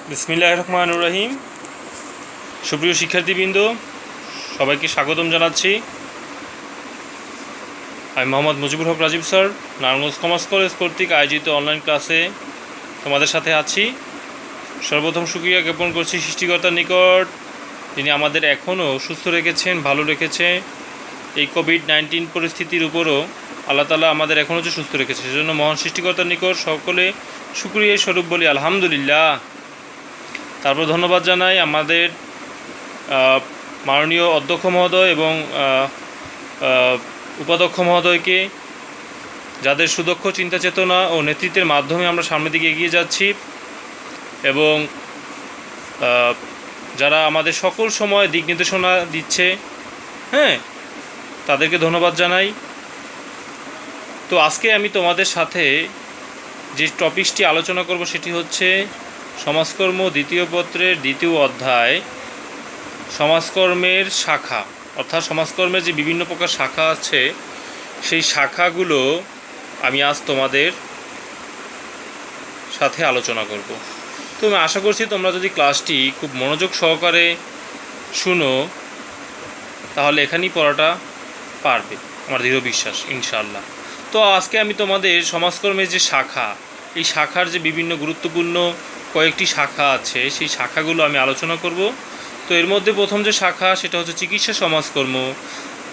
বিসমিল্লাহির রহমানির রহিম। সুপ্রিয় শিক্ষার্থীবৃন্দ, সবাইকে স্বাগতম জানাচ্ছি। আমি Mohammad Mujibur Haque Rajib sir, Narayanganj commerce college কর্তৃক আয়োজিত অনলাইন ক্লাসে তোমাদের সাথে আছি। সর্বপ্রথম শুকরিয়া জ্ঞাপন করছি সৃষ্টিকর্তার নিকট, যিনি আমাদের এখনও সুস্থ রেখেছেন, ভালো রেখেছে। এই কোভিড-19 পরিস্থিতির উপরও আল্লাহ তাআলা আমাদের এখনও যে সুস্থ রেখেছে, সেজন্য মহান সৃষ্টিকর্তার নিকট সকলে শুকরিয়া স্বরূপ বলি আলহামদুলিল্লাহ। তারপর ধন্যবাদ জানাই আমাদের মাননীয় অধ্যক্ষ মহোদয় এবং উপাধ্যক্ষ মহোদয়কে, যাদের সুদক্ষ চিন্তা চেতনা ও নেতৃত্বের মাধ্যমে আমরা সামনের দিকে এগিয়ে যাচ্ছি, এবং যারা আমাদের সকল সময় দিক নির্দেশনা দিচ্ছে, তাদেরকে ধন্যবাদ জানাই। তো আজকে আমি তোমাদের সাথে যে টপিকসটি আলোচনা করব সেটি হচ্ছে সমাজকর্ম দ্বিতীয় পত্রের দ্বিতীয় অধ্যায়, সমাজকর্মের শাখা। অর্থাৎ সমাজকর্মের যে বিভিন্ন প্রকার শাখা আছে, সেই শাখাগুলো আমি আজ তোমাদের সাথে আলোচনা করব। তো আমি আশা করছি তোমরা যদি ক্লাসটি খুব মনোযোগ সহকারে শুনো, তাহলে এখানেই পড়াটা পারবে, আমার দৃঢ় বিশ্বাস ইনশাআল্লাহ। তো আজকে আমি তোমাদের সমাজকর্মের যে শাখা, এই শাখার যে বিভিন্ন গুরুত্বপূর্ণ কয়েকটি শাখা আছে, সেই শাখাগুলো আমি আলোচনা করব। তো এর মধ্যে প্রথম যে শাখা, সেটা হচ্ছে চিকিৎসা সমাজকর্ম।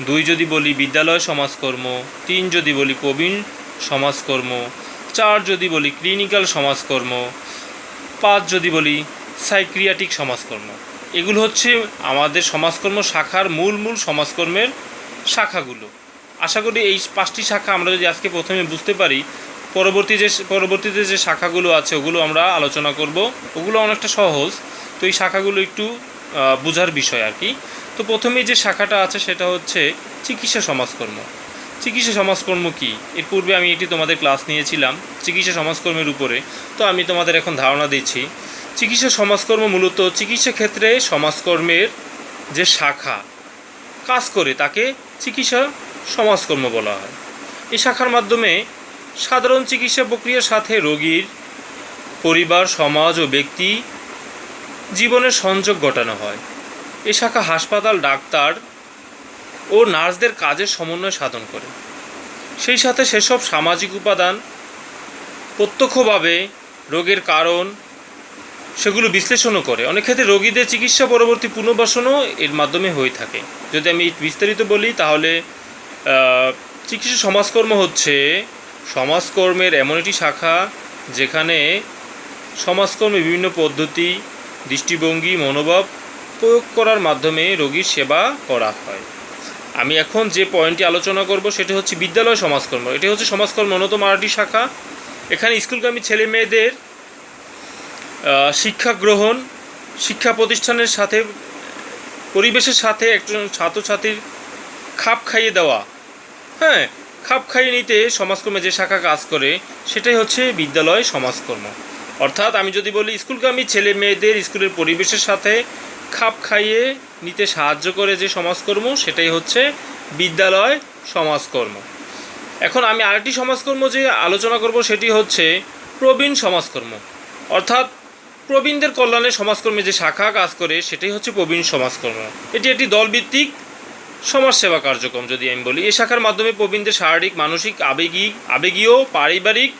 2 যদি বলি বিদ্যালয় সমাজকর্ম, 3 যদি বলি প্রবীণ সমাজকর্ম, 4 যদি বলি ক্লিনিক্যাল সমাজকর্ম, 5 যদি বলি সাইক্রিয়াটিক সমাজকর্ম। এগুলো হচ্ছে আমাদের সমাজকর্ম শাখার মূল সমাজকর্মের শাখাগুলো। আশা করি এই 5টি শাখা আমরা যদি আজকে প্রথমে বুঝতে পারি, পরবর্তীতে যে শাখাগুলো আছে ওগুলো আমরা আলোচনা করব। ওগুলো অনেকটা সহজ, তো এই শাখাগুলো একটু বোঝার বিষয় আর কি। তো প্রথমেই যে শাখাটা আছে সেটা হচ্ছে চিকিৎসা সমাজকর্ম। চিকিৎসা সমাজকর্ম কি, এর পূর্বে আমি একটি তোমাদের ক্লাস নিয়েছিলাম চিকিৎসা সমাজকর্মের উপরে। তো আমি তোমাদের এখন ধারণা দিচ্ছি। চিকিৎসা সমাজকর্ম মূলত চিকিৎসা ক্ষেত্রে সমাজকর্মের যে শাখা কাজ করে তাকে চিকিৎসা সমাজকর্ম বলা হয়। এই শাখার মাধ্যমে সাধারণ চিকিৎসা প্রক্রিয়ার সাথে রোগীর পরিবার, সমাজ ও ব্যক্তি জীবনের সংযোগ ঘটানো হয়। এই শাখা হাসপাতাল, ডাক্তার ও নার্সদের কাজের সমন্বয় সাধন করে। সেই সাথে সেসব সামাজিক উপাদান প্রত্যক্ষভাবে রোগের কারণ সেগুলো বিশ্লেষণও করে। অনেক ক্ষেত্রে রোগীদের চিকিৎসা পরবর্তী পুনর্বাসনও এর মাধ্যমে হয়ে থাকে। যদি আমি বিস্তারিত বলি, তাহলে চিকিৎসা সমাজকর্ম হচ্ছে সমাজকর্মের এমন একটি শাখা যেখানে সমাজকর্মে বিভিন্ন পদ্ধতি, দৃষ্টিভঙ্গি, মনোভাব প্রয়োগ করার মাধ্যমে রোগীর সেবা করা হয়। আমি এখন যে পয়েন্টটি আলোচনা করব সেটি হচ্ছে বিদ্যালয় সমাজকর্ম। এটি হচ্ছে সমাজকর্মের অন্যতম আরেকটি শাখা। এখানে স্কুলগামী ছেলে মেয়েদের শিক্ষা গ্রহণ, শিক্ষা প্রতিষ্ঠানের সাথে পরিবেশের সাথে একজন ছাত্রছাত্রীর খাপ খাইয়ে দেওয়া, খাপ খাইয়ে নিতে সমাজকর্মে যে শাখা কাজ করে সেটাই হচ্ছে বিদ্যালয় সমাজকর্ম। অর্থাৎ আমি যদি বলি স্কুলগামী ছেলে মেয়েদের স্কুলের পরিবেশের সাথে খাপ খাইয়ে নিতে সাহায্য করে যে সমাজকর্ম, সেটাই হচ্ছে বিদ্যালয় সমাজকর্ম। এখন আমি আরেকটি সমাজকর্ম যে আলোচনা করব সেটি হচ্ছে প্রবীণ সমাজকর্ম। অর্থাৎ প্রবীণদের কল্যাণে সমাজকর্মে যে শাখা কাজ করে সেটাই হচ্ছে প্রবীণ সমাজকর্ম। এটি একটি দলভিত্তিক সমাজসেবা কার্যক্রম। যদি আমি বলি, এই শাখার মাধ্যমে প্রবীণদের শারীরিক, মানসিক, আবেগীয়, পারিবারিক,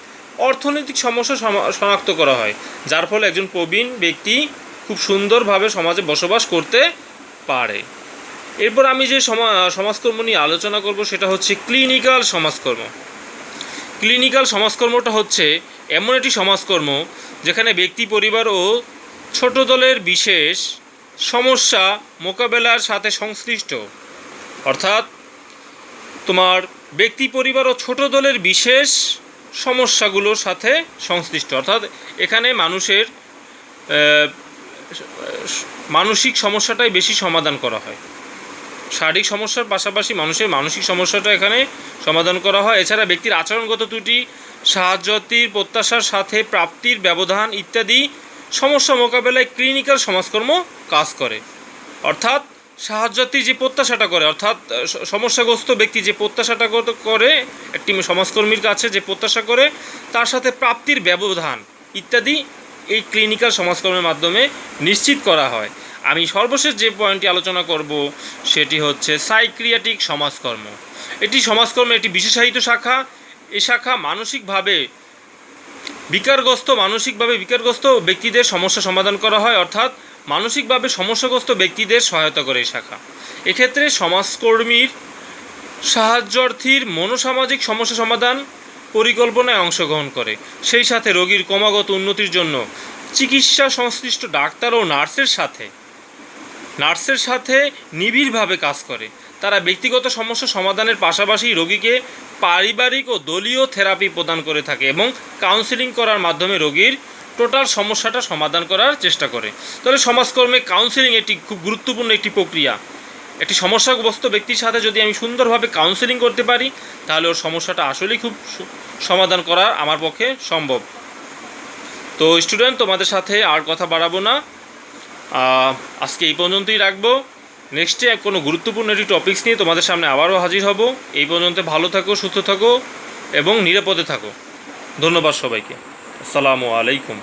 অর্থনৈতিক সমস্যা শনাক্ত করা হয়, যার ফলে একজন প্রবীণ ব্যক্তি খুব সুন্দরভাবে সমাজে বসবাস করতে পারে। এরপর আমি যে সমাজকর্ম নিয়ে আলোচনা করব সেটা হচ্ছে ক্লিনিক্যাল সমাজকর্ম। ক্লিনিক্যাল সমাজকর্মটা হচ্ছে এমন একটি সমাজকর্ম যেখানে ব্যক্তি, পরিবার ও ছোট দলের বিশেষ সমস্যা মোকাবেলার সাথে সংশ্লিষ্ট। অর্থাৎ তোমার ব্যক্তি, পরিবার ও ছোট দলের বিশেষ সমস্যাগুলোর সাথে সংশ্লিষ্ট। অর্থাৎ এখানে মানুষের মানসিক সমস্যাটাই বেশি সমাধান করা হয়। শারীরিক সমস্যার পাশাপাশি মানুষের মানসিক সমস্যাটা এখানে সমাধান করা হয়। এছাড়া ব্যক্তির আচরণগত ত্রুটি, সাহায্যের প্রত্যাশার সাথে প্রাপ্তির ব্যবধান ইত্যাদি সমস্যা মোকাবেলায় ক্লিনিক্যাল সমাজকর্ম কাজ করে। অর্থাৎ সাহায্যার্থী যে প্রত্যাশাটা করে, অর্থাৎ সমস্যাগ্রস্ত ব্যক্তি যে প্রত্যাশাটা করে একটি সমাজকর্মীর কাছে যে প্রত্যাশা করে, তার সাথে প্রাপ্তির ব্যবধান ইত্যাদি এই ক্লিনিক্যাল সমাজকর্মের মাধ্যমে নিশ্চিত করা হয়। আমি সর্বশেষ যে পয়েন্টটি আলোচনা করব সেটি হচ্ছে সাইক্রিয়াটিক সমাজকর্ম। এটি সমাজকর্মের একটি বিশেষায়িত শাখা। এই শাখা মানসিকভাবে বিকারগ্রস্ত ব্যক্তিদের সমস্যা সমাধান করা হয়, অর্থাৎ মানসিকভাবে সমস্যাগ্রস্ত ব্যক্তিদের সহায়তা করে এই শাখা। এক্ষেত্রে সমাজকর্মীর সাহায্যার্থীর মনোসামাজিক সমস্যা সমাধান পরিকল্পনায় অংশগ্রহণ করে, সেই সাথে রোগীর ক্রমাগত উন্নতির জন্য চিকিৎসা সংশ্লিষ্ট ডাক্তার ও নার্সের সাথে নিবিড়ভাবে কাজ করে। তারা ব্যক্তিগত সমস্যা সমাধানের পাশাপাশি রোগীকে পারিবারিক ও দলীয় থেরাপি প্রদান করে থাকে এবং কাউন্সেলিং করার মাধ্যমে রোগীর টোটাল সমস্যাটা সমাধান করার চেষ্টা করে। তবে সমাজকর্মে কাউন্সেলিং একটি খুব গুরুত্বপূর্ণ একটি প্রক্রিয়া। একটি সমস্যাগ্রস্ত ব্যক্তির সাথে যদি আমি সুন্দরভাবে কাউন্সেলিং করতে পারি তাহলে ওর সমস্যাটা আসলেই খুব সমাধান করা আমার পক্ষে সম্ভব। তো স্টুডেন্ট, তোমাদের সাথে আর কথা বাড়াবো না, আজকে এই পর্যন্তই রাখবো। নেক্সটে কোনো গুরুত্বপূর্ণ একটি টপিকস নিয়ে তোমাদের সামনে আবারও হাজির হব। এই পর্যন্ত ভালো থাকো, সুস্থ থাকো এবং নিরাপদে থাকো। ধন্যবাদ সবাইকে। আসসালামু আলাইকুম।